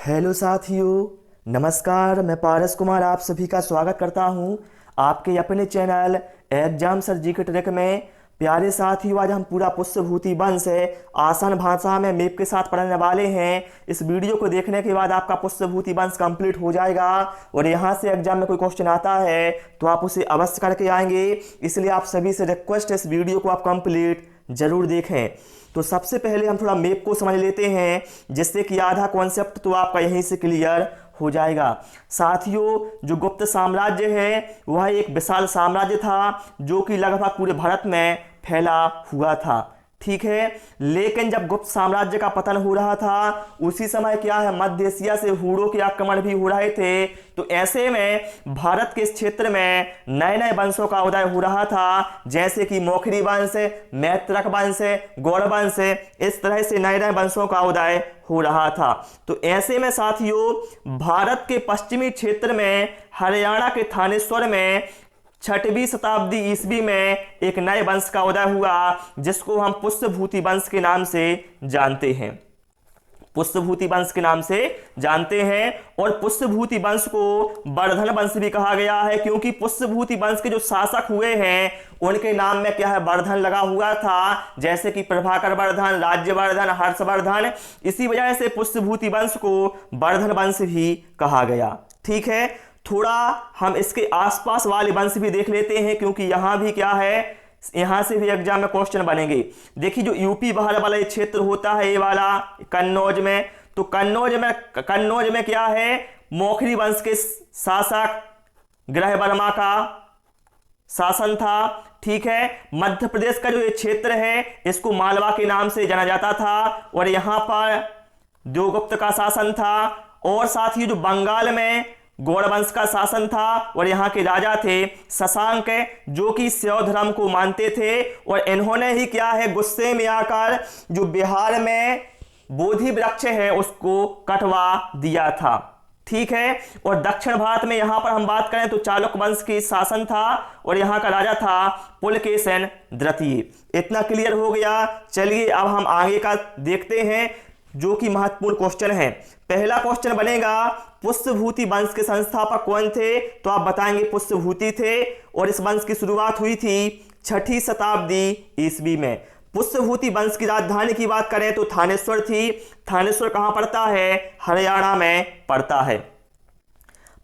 Hello साथियों, नमस्कार। मैं पारस कुमार आप सभी का स्वागत करता हूं आपके अपने चैनल एग्जाम सर जी के ट्रैक में। प्यारे साथियों, आज हम पूरा पुष्यभूति वंश आसान भाषा में मैप के साथ पढ़ने वाले हैं। इस वीडियो को देखने के बाद आपका पुष्यभूति वंश कंप्लीट हो जाएगा और यहाँ से एग्जाम में कोई क्वेश्चन आता है तो आप उसे अवश्य करके आएंगे। इसलिए आप सभी से रिक्वेस्ट है, इस वीडियो को आप कंप्लीट जरूर देखें। तो सबसे पहले हम थोड़ा मैप को समझ लेते हैं, जिससे कि आधा कॉन्सेप्ट तो आपका यहीं से क्लियर हो जाएगा। साथियों, जो गुप्त साम्राज्य है वह एक विशाल साम्राज्य था जो कि लगभग पूरे भारत में फैला हुआ था, ठीक है। लेकिन जब गुप्त साम्राज्य का पतन हो रहा था उसी समय क्या है, मध्य एशिया से हूणों के आक्रमण भी हो रहे थे। तो ऐसे में भारत के इस क्षेत्र में नए नए वंशों का उदय हो रहा था, जैसे कि मौखरी वंश, मैत्रक वंश, गौड़ वंश। इस तरह से नए नए वंशों का उदय हो रहा था। तो ऐसे में साथियों, भारत के पश्चिमी क्षेत्र में हरियाणा के थानेश्वर में 6वीं शताब्दी ईस्वी में एक नए वंश का उदय हुआ, जिसको हम पुष्यभूति वंश के नाम से जानते हैं। पुष्यभूति वंश के नाम से जानते हैं। और पुष्यभूति वंश को वर्धन वंश भी कहा गया है, क्योंकि पुष्यभूति वंश के जो शासक हुए हैं उनके नाम में क्या है, वर्धन लगा हुआ था, जैसे कि प्रभाकर वर्धन, राज्यवर्धन, हर्षवर्धन। इसी वजह से पुष्यभूति वंश को वर्धन वंश भी कहा गया, ठीक है। थोड़ा हम इसके आसपास वाले वंश भी देख लेते हैं, क्योंकि यहां भी क्या है, यहां से भी एग्जाम में क्वेश्चन बनेंगे। देखिए, जो यूपी बाहर वाला ये क्षेत्र होता है, ये वाला कन्नौज में, तो कन्नौज में क्या है, मौखरी वंश के शासक ग्रह वर्मा का शासन था, ठीक है। मध्य प्रदेश का जो ये क्षेत्र है इसको मालवा के नाम से जाना जाता था, और यहां पर देवगुप्त का शासन था। और साथ ही जो बंगाल में गौड़ वंश का शासन था, और यहाँ के राजा थे शशांक, जो कि शैव धर्म को मानते थे। और इन्होंने ही क्या है, गुस्से में आकर जो बिहार में बोधि वृक्ष है उसको कटवा दिया था, ठीक है। और दक्षिण भारत में यहाँ पर हम बात करें तो चालुक्य वंश की शासन था, और यहाँ का राजा था पुलकेशिन द्वितीय। इतना क्लियर हो गया। चलिए अब हम आगे का देखते हैं, जो कि महत्वपूर्ण क्वेश्चन है। पहला क्वेश्चन बनेगा, पुष्यभूति वंश के संस्थापक कौन थे? तो आप बताएंगे पुष्यभूति थे, और इस वंश की शुरुआत हुई थी 6वीं शताब्दी ईस्वी में। पुष्यभूति वंश की राजधानी की बात करें तो थानेश्वर थी। थानेश्वर कहां पड़ता है? हरियाणा में पड़ता है।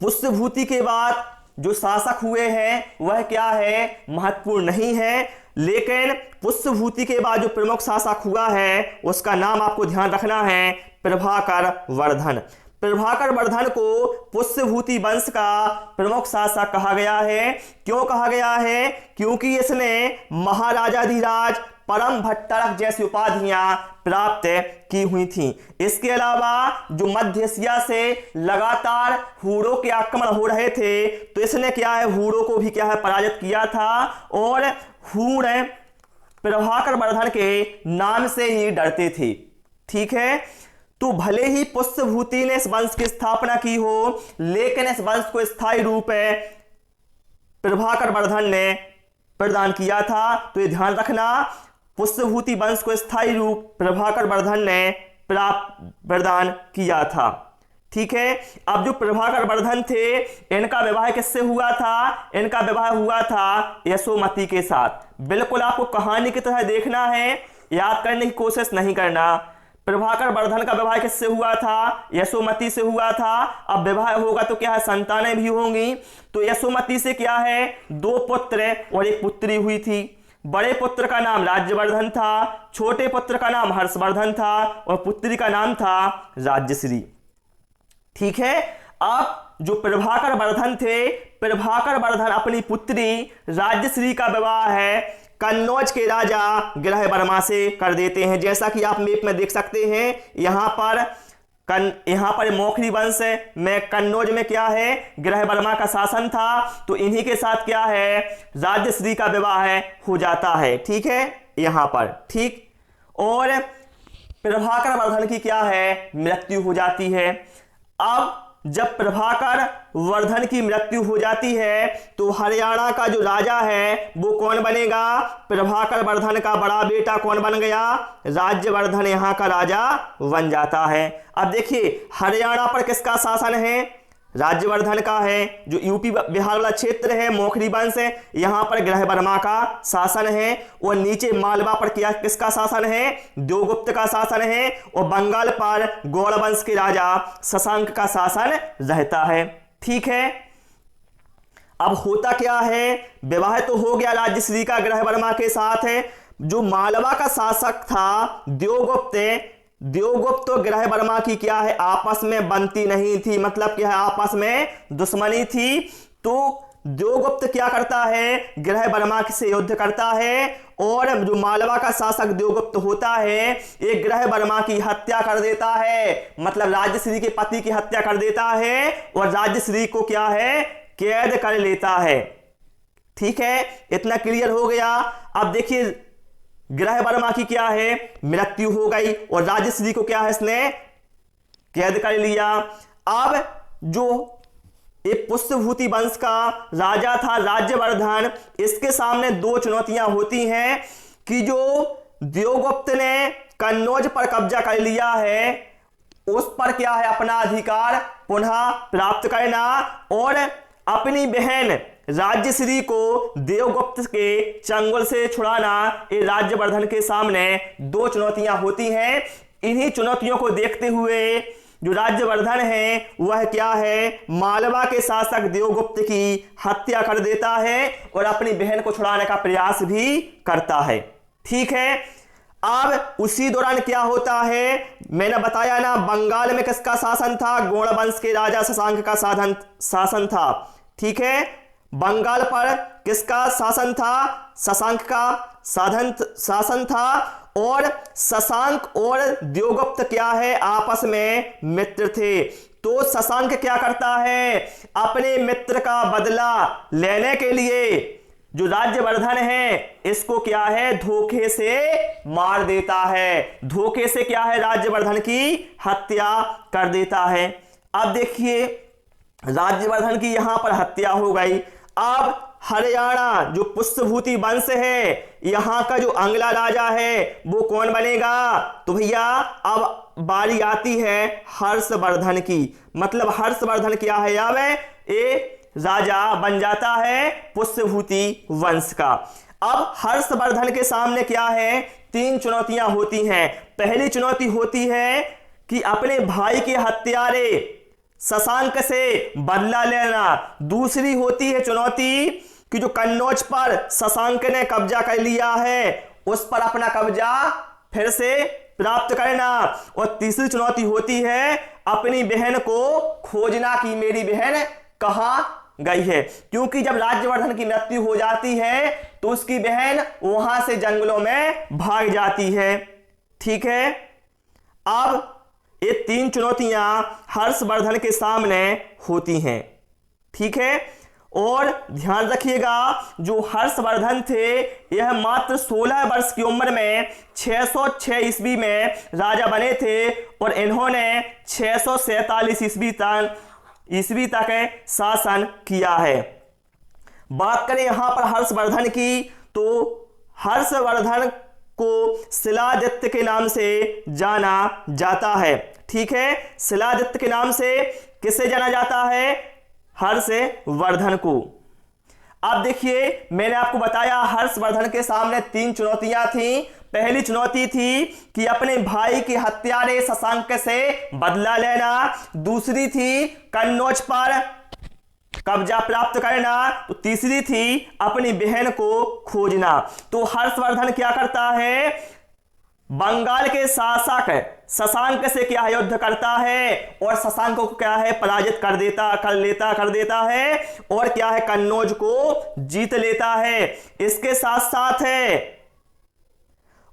पुष्यभूति के बाद जो शासक हुए हैं वह क्या है, महत्वपूर्ण नहीं है। लेकिन पुष्यभूति के बाद जो प्रमुख शासक हुआ है उसका नाम आपको ध्यान रखना है, प्रभाकर वर्धन। प्रभाकर वर्धन को पुष्यभूति वंश का प्रमुख शासक कहा गया है। क्यों कहा गया है? क्योंकि इसने महाराजाधिराज, परम भट्टारक जैसी उपाधियां प्राप्त की हुई थी। इसके अलावा जो मध्य एशिया से लगातार हूणों के आक्रमण हो रहे थे, तो इसने क्या है, हूणों को भी क्या है, पराजित किया था। और हूण प्रभाकर वर्धन के नाम से ही डरते थे, ठीक है। तो भले ही पुष्यभूति ने इस वंश की स्थापना की हो, लेकिन इस वंश को स्थायी रूप प्रभाकर वर्धन ने प्रदान किया था। तो ये ध्यान रखना, पुष्यभूति वंश को स्थायी रूप प्रभाकर वर्धन ने प्रदान किया था, ठीक है। अब जो प्रभाकर वर्धन थे, इनका विवाह किससे हुआ था? इनका विवाह हुआ था यशोमती के साथ। बिल्कुल आपको कहानी की तरह देखना है, याद करने की कोशिश नहीं करना। प्रभाकर वर्धन का विवाह किससे हुआ था? यशोमती से हुआ था। अब विवाह होगा तो क्या है, संतानें भी होंगी। तो यशोमती से क्या है, 2 पुत्र और 1 पुत्री हुई थी। बड़े पुत्र का नाम राज्यवर्धन था, छोटे पुत्र का नाम हर्षवर्धन था, और पुत्री का नाम था राज्यश्री, ठीक है। अब जो प्रभाकर वर्धन थे, प्रभाकर वर्धन अपनी पुत्री राज्यश्री का विवाह है कन्नौज के राजा ग्रह वर्मा से कर देते हैं। जैसा कि आप मैप में देख सकते हैं, यहाँ पर मौखरी वंश में कन्नौज में क्या है, ग्रह वर्मा का शासन था। तो इन्हीं के साथ क्या है, राज्यश्री का विवाह हो जाता है, ठीक है, यहाँ पर, ठीक। और प्रभाकर वर्धन की क्या है, मृत्यु हो जाती है। अब जब प्रभाकर वर्धन की मृत्यु हो जाती है तो हरियाणा का जो राजा है वो कौन बनेगा? प्रभाकर वर्धन का बड़ा बेटा कौन बन गया? राज्यवर्धन यहाँ का राजा बन जाता है। अब देखिए हरियाणा पर किसका शासन है? राज्यवर्धन का है। जो यूपी बिहार वाला क्षेत्र है मोखरी वंश है, यहाँ पर ग्रह वर्मा का शासन है। और नीचे मालवा पर क्या किसका शासन है? देवगुप्त का शासन है। और बंगाल पर गौड़ वंश के राजा शशांक का शासन रहता है। ठीक है, अब होता क्या है, विवाह तो हो गया राज्यश्री का ग्रह वर्मा के साथ है। जो मालवा का शासक था देवगुप्त तो ग्रह वर्मा की क्या है, आपस में बनती नहीं थी, मतलब क्या है आपस में दुश्मनी थी। तो देवगुप्त क्या करता है, ग्रह वर्मा से युद्ध करता है और जो मालवा का शासक देवगुप्त होता है ये ग्रह वर्मा की हत्या कर देता है, मतलब राज्यश्री के पति की हत्या कर देता है और राज्यश्री को क्या है, कैद कर लेता है। ठीक है, इतना क्लियर हो गया। अब देखिए ग्रह वर्मा की क्या है, मृत्यु हो गई और राज्यश्री को क्या है इसने कैद कर लिया। अब जो एक पुष्यभूति वंश का राजा था राज्यवर्धन, इसके सामने दो चुनौतियां होती हैं कि जो देवगुप्त ने कन्नौज पर कब्जा कर लिया है उस पर क्या है अपना अधिकार पुनः प्राप्त करना, और अपनी बहन राज्यश्री को देवगुप्त के चंगुल से छुड़ाना। ये राज्यवर्धन के सामने दो चुनौतियां होती हैं। इन्हीं चुनौतियों को देखते हुए जो राज्यवर्धन है वह क्या है, मालवा के शासक देवगुप्त की हत्या कर देता है और अपनी बहन को छुड़ाने का प्रयास भी करता है। ठीक है, अब उसी दौरान क्या होता है, मैंने बताया ना बंगाल में किसका शासन था, गौड़ वंश के राजा शशांक का शासन था। ठीक है, बंगाल पर किसका शासन था, शशांक का शासन था और शशांक और देवगुप्त क्या है आपस में मित्र थे। तो शशांक क्या करता है, अपने मित्र का बदला लेने के लिए जो राज्यवर्धन है इसको क्या है धोखे से मार देता है, धोखे से क्या है राज्यवर्धन की हत्या कर देता है। अब देखिए राज्यवर्धन की यहां पर हत्या हो गई। अब हरियाणा जो पुष्यभूति वंश है यहां का जो अगला राजा है वो कौन बनेगा, तो भैया अब बारी आती है हर्षवर्धन की, मतलब हर्षवर्धन क्या है अब ये राजा बन जाता है पुष्यभूति वंश का। अब हर्षवर्धन के सामने क्या है, तीन चुनौतियां होती हैं। पहली चुनौती होती है कि अपने भाई के हत्यारे शशांक से बदला लेना। दूसरी होती है चुनौती कि जो कन्नौज पर शशांक ने कब्जा कर लिया है उस पर अपना कब्जा फिर से प्राप्त करना। और तीसरी चुनौती होती है अपनी बहन को खोजना कि मेरी बहन कहां गई है, क्योंकि जब राज्यवर्धन की मृत्यु हो जाती है तो उसकी बहन वहां से जंगलों में भाग जाती है। ठीक है, अब ये तीन चुनौतियां हर्षवर्धन के सामने होती हैं। ठीक है, और ध्यान रखिएगा जो हर्षवर्धन थे यह मात्र 16 वर्ष की उम्र में 606 ईस्वी में राजा बने थे और इन्होंने 647 ईस्वी तक शासन किया है। बात करें यहां पर हर्षवर्धन की तो हर्षवर्धन को शिलादित्य के नाम से जाना जाता है। ठीक है, शिलादित्य के नाम से किसे जाना जाता है, हर्षवर्धन को। अब देखिए मैंने आपको बताया हर्षवर्धन के सामने तीन चुनौतियां थी। पहली चुनौती थी कि अपने भाई के हत्यारे शशांक से बदला लेना, दूसरी थी कन्नौज पर कब्जा प्राप्त करना, तो तीसरी थी अपनी बहन को खोजना। तो हर्षवर्धन क्या करता है, बंगाल के शासक शशांक से क्या युद्ध करता है और शशांक को क्या है पराजित कर देता है और क्या है कन्नौज को जीत लेता है। इसके साथ साथ है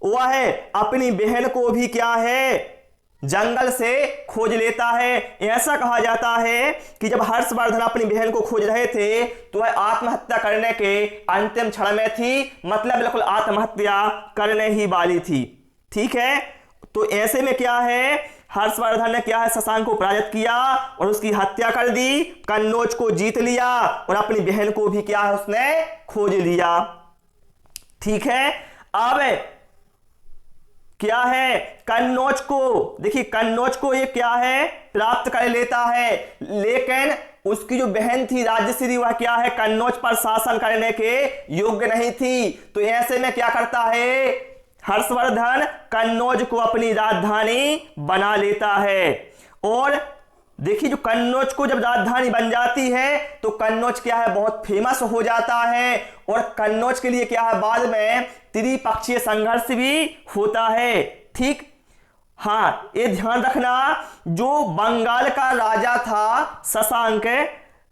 वह अपनी बहन को भी क्या है जंगल से खोज लेता है। ऐसा कहा जाता है कि जब हर्षवर्धन अपनी बहन को खोज रहे थे तो वह आत्महत्या करने के अंतिम क्षण में थी, मतलब बिल्कुल आत्महत्या करने ही वाली थी। ठीक है, तो ऐसे में क्या है हर्षवर्धन ने क्या है, शशांक को पराजित किया और उसकी हत्या कर दी, कन्नौज को जीत लिया और अपनी बहन को भी क्या है, उसने खोज लिया। ठीक है, अब क्या है, कन्नौज को, देखिए कन्नौज को ये क्या है, प्राप्त कर लेता है, लेकिन उसकी जो बहन थी राजश्री, वह क्या है, कन्नौज पर शासन करने के योग्य नहीं थी। तो ऐसे में क्या करता है, हर्षवर्धन कन्नौज को अपनी राजधानी बना लेता है। और देखिए जो कन्नौज को जब राजधानी बन जाती है तो कन्नौज क्या है, बहुत फेमस हो जाता है और कन्नौज के लिए क्या है, बाद में त्रिपक्षीय संघर्ष भी होता है। ठीक, हाँ ये ध्यान रखना, जो बंगाल का राजा था शशांक,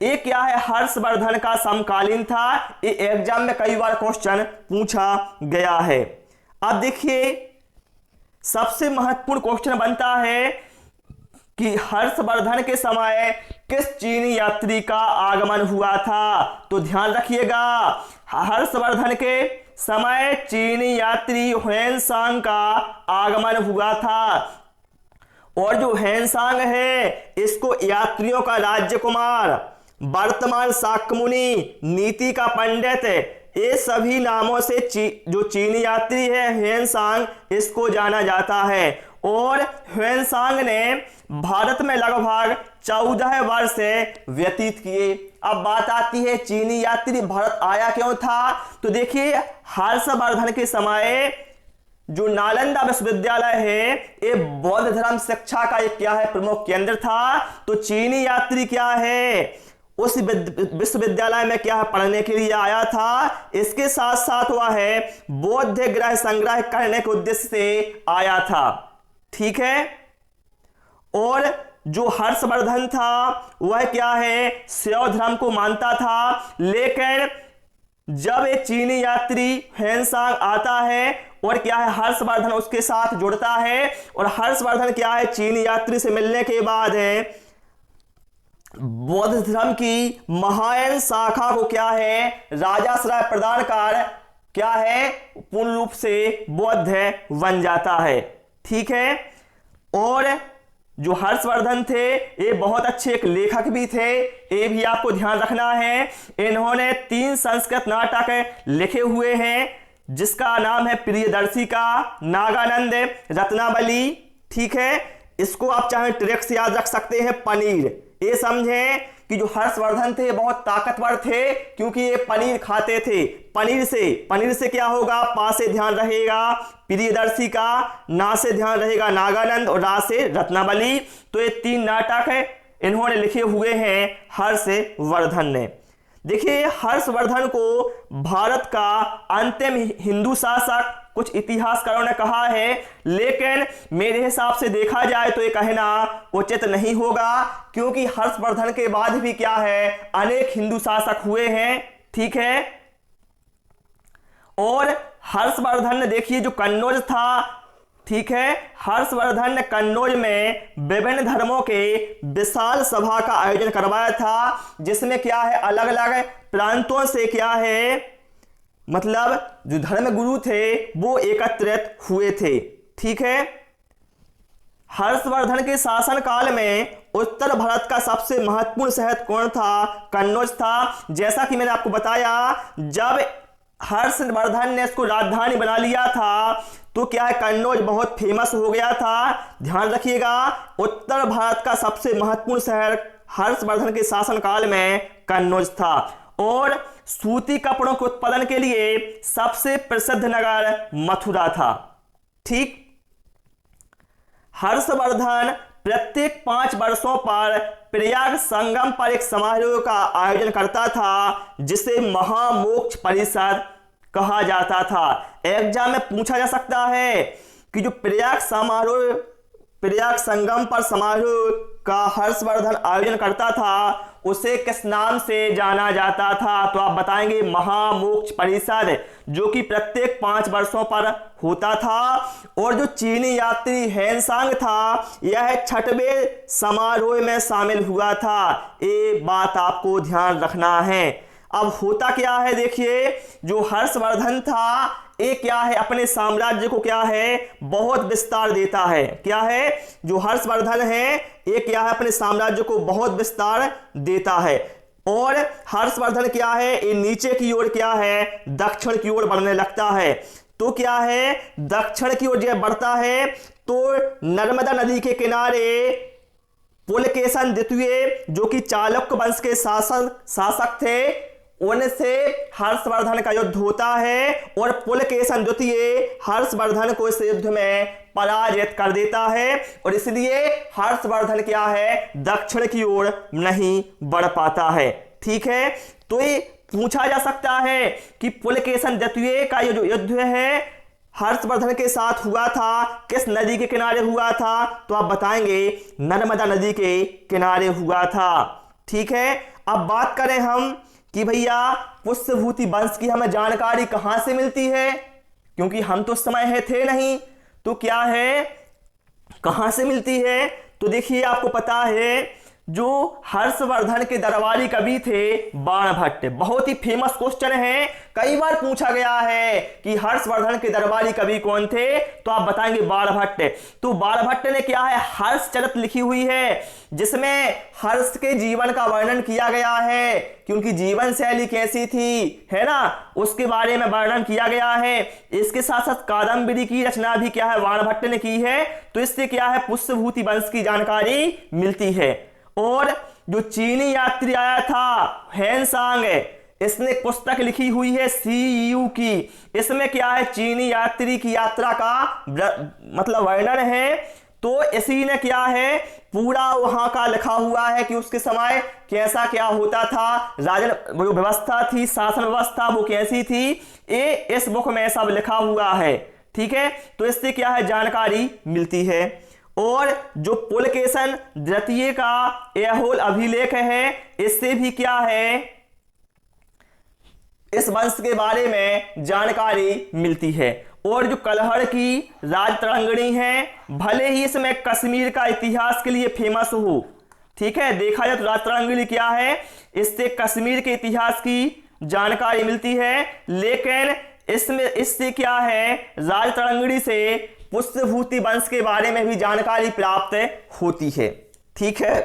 ये क्या है, हर्षवर्धन का समकालीन था। ये एग्जाम में कई बार क्वेश्चन पूछा गया है। अब देखिए सबसे महत्वपूर्ण क्वेश्चन बनता है कि हर्षवर्धन के समय किस चीनी यात्री का आगमन हुआ था। तो ध्यान रखिएगा, हर्षवर्धन के समय चीनी यात्री ह्वेनसांग का आगमन हुआ था। और जो ह्वेनसांग है, इसको यात्रियों का राजकुमार, वर्तमान शाक्यमुनि, नीति का पंडित, ये सभी नामों से जो चीनी यात्री है ह्वेनसांग, इसको जाना जाता है। और ह्वेनसांग ने भारत में लगभग 14 वर्ष व्यतीत किए। अब बात आती है चीनी यात्री भारत आया क्यों था। तो देखिए हर्षवर्धन के समय जो नालंदा विश्वविद्यालय है, ये बौद्ध धर्म शिक्षा का एक क्या है, प्रमुख केंद्र था। तो चीनी यात्री क्या है, उस विश्वविद्यालय में क्या है, पढ़ने के लिए आया था। इसके साथ साथ वह है बौद्ध ग्रह संग्रह करने के उद्देश्य से आया था। ठीक है, और जो हर्षवर्धन था वह क्या है, शैव धर्म को मानता था। लेकिन जब एक चीनी यात्री ह्वेनसांग आता है और क्या है, हर्षवर्धन उसके साथ जुड़ता है और हर्षवर्धन क्या है, चीनी यात्री से मिलने के बाद है बौद्ध धर्म की महायान शाखा को क्या है, राजाश्रय प्रदान कर क्या है, पूर्ण रूप से बौद्ध बन जाता है। ठीक है, और जो हर्षवर्धन थे ये बहुत अच्छे एक लेखक भी थे, ये भी आपको ध्यान रखना है। इन्होंने 3 संस्कृत नाटक लिखे हुए हैं, जिसका नाम है प्रियदर्शिका, नागानंद, रत्नावली। ठीक है, इसको आप चाहे ट्रिक से याद रख सकते हैं, पनीर। ये समझें कि जो हर्षवर्धन थे बहुत ताकतवर थे, क्योंकि ये पनीर खाते थे। पनीर से क्या होगा, पा से ध्यान रहेगा प्रियदर्शिका, ना से ध्यान रहेगा नागानंद और रा से रत्नावली। तो ये 3 नाटक इन्होंने लिखे हुए हैं हर्षवर्धन ने। देखिए हर्षवर्धन को भारत का अंतिम हिंदू शासक कुछ इतिहासकारों ने कहा है, लेकिन मेरे हिसाब से देखा जाए तो ये कहना उचित नहीं होगा, क्योंकि हर्षवर्धन के बाद भी क्या है, अनेक हिंदू शासक हुए हैं। ठीक है, और हर्षवर्धन ने देखिए जो कन्नौज था, ठीक है, हर्षवर्धन ने कन्नौज में विभिन्न धर्मों के विशाल सभा का आयोजन करवाया था, जिसमें क्या है, अलग अलग प्रांतों से क्या है, मतलब जो धर्म गुरु थे वो एकत्रित हुए थे। ठीक है, हर्षवर्धन के शासन काल में उत्तर भारत का सबसे महत्वपूर्ण शहर कौन था, कन्नौज था। जैसा कि मैंने आपको बताया, जब हर्षवर्धन ने इसको राजधानी बना लिया था तो क्या है, कन्नौज बहुत फेमस हो गया था। ध्यान रखिएगा, उत्तर भारत का सबसे महत्वपूर्ण शहर हर्षवर्धन के शासनकाल में कन्नौज था। और सूती कपड़ों के उत्पादन के लिए सबसे प्रसिद्ध नगर मथुरा था। ठीक, हर्षवर्धन प्रत्येक 5 वर्षों पर प्रयाग संगम पर एक समारोह का आयोजन करता था, जिसे महामोक्ष परिषद कहा जाता था। एग्जाम में पूछा जा सकता है कि जो प्रयाग संगम पर समारोह का हर्षवर्धन आयोजन करता था, उसे किस नाम से जाना जाता था। तो आप बताएंगे महामोक्ष परिषद, जो कि प्रत्येक 5 वर्षों पर होता था। और जो चीनी यात्री ह्वेनसांग था, यह 6वें समारोह में शामिल हुआ था। ये बात आपको ध्यान रखना है। अब होता क्या है, देखिए जो हर्षवर्धन था ये क्या है, अपने साम्राज्य को क्या है, बहुत विस्तार देता है। क्या है, जो हर्षवर्धन है ये क्या है, अपने साम्राज्य को बहुत विस्तार देता है। और हर्षवर्धन क्या है, ये नीचे की ओर क्या है, दक्षिण की ओर बढ़ने लगता है। तो क्या है, दक्षिण की ओर जब बढ़ता है तो नर्मदा नदी के किनारे पुलकेशन द्वितीय जो कि चालुक्य वंश के शासक थे, उनसे हर्षवर्धन का युद्ध होता है और पुलकेशन द्वितीय हर्षवर्धन को इस युद्ध में पराजित कर देता है और इसलिए हर्षवर्धन क्या है, दक्षिण की ओर नहीं बढ़ पाता है। ठीक है, तो ये पूछा जा सकता है कि पुलकेशन द्वितीय का ये जो युद्ध है हर्षवर्धन के साथ हुआ था, किस नदी के किनारे हुआ था, तो आप बताएंगे नर्मदा नदी के किनारे हुआ था। ठीक है, अब बात करें हम कि भैया पुष्यभूति वंश की हमें जानकारी कहां से मिलती है, क्योंकि हम तो उस समय है थे नहीं, तो क्या है, कहां से मिलती है। तो देखिए आपको पता है जो हर्षवर्धन के दरबारी कवि थे बाणभट्ट, बहुत ही फेमस क्वेश्चन है, कई बार पूछा गया है कि हर्षवर्धन के दरबारी कवि कौन थे, तो आप बताएंगे बाणभट्ट। तो बाणभट्ट ने क्या है, हर्षचरित लिखी हुई है जिसमें हर्ष के जीवन का वर्णन किया गया है कि उनकी जीवन शैली कैसी थी, है ना, उसके बारे में वर्णन किया गया है। इसके साथ साथ कादम्बरी की रचना भी क्या है, बाणभट्ट ने की है। तो इससे क्या है, पुष्यभूति वंश की जानकारी मिलती है। और जो चीनी यात्री आया था हेनसांग, इसने पुस्तक लिखी हुई है सीयू की, इसमें क्या है, चीनी यात्री की यात्रा का मतलब वर्णन है। तो इसी ने क्या है, पूरा वहां का लिखा हुआ है कि उसके समय कैसा क्या होता था, राजन जो व्यवस्था थी, शासन व्यवस्था वो कैसी थी, ये इस बुक में सब लिखा हुआ है। ठीक है, तो इससे क्या है, जानकारी मिलती है। और जो पुलकेशन द्वितीय का ऐहोल अभिलेख है, इससे भी क्या है, इस वंश के बारे में जानकारी मिलती है। और जो कलहड़ की राजतरंगिणी है, भले ही इसमें कश्मीर का इतिहास के लिए फेमस हो, ठीक है, देखा जाए तो राजतरंगिणी क्या है, इससे कश्मीर के इतिहास की जानकारी मिलती है, लेकिन इससे क्या है, राजतरंगिणी से पुष्यभूति वंश के बारे में भी जानकारी प्राप्त होती है। ठीक है,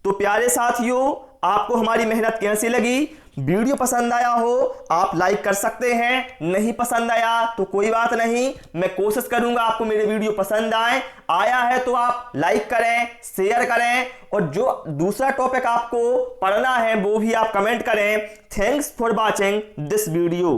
तो प्यारे साथियों, आपको हमारी मेहनत कैसी लगी, वीडियो पसंद आया हो आप लाइक कर सकते हैं, नहीं पसंद आया तो कोई बात नहीं, मैं कोशिश करूंगा आपको मेरे वीडियो पसंद आया है तो आप लाइक करें, शेयर करें, और जो दूसरा टॉपिक आपको पढ़ना है वो भी आप कमेंट करें। Thanks for watching this video.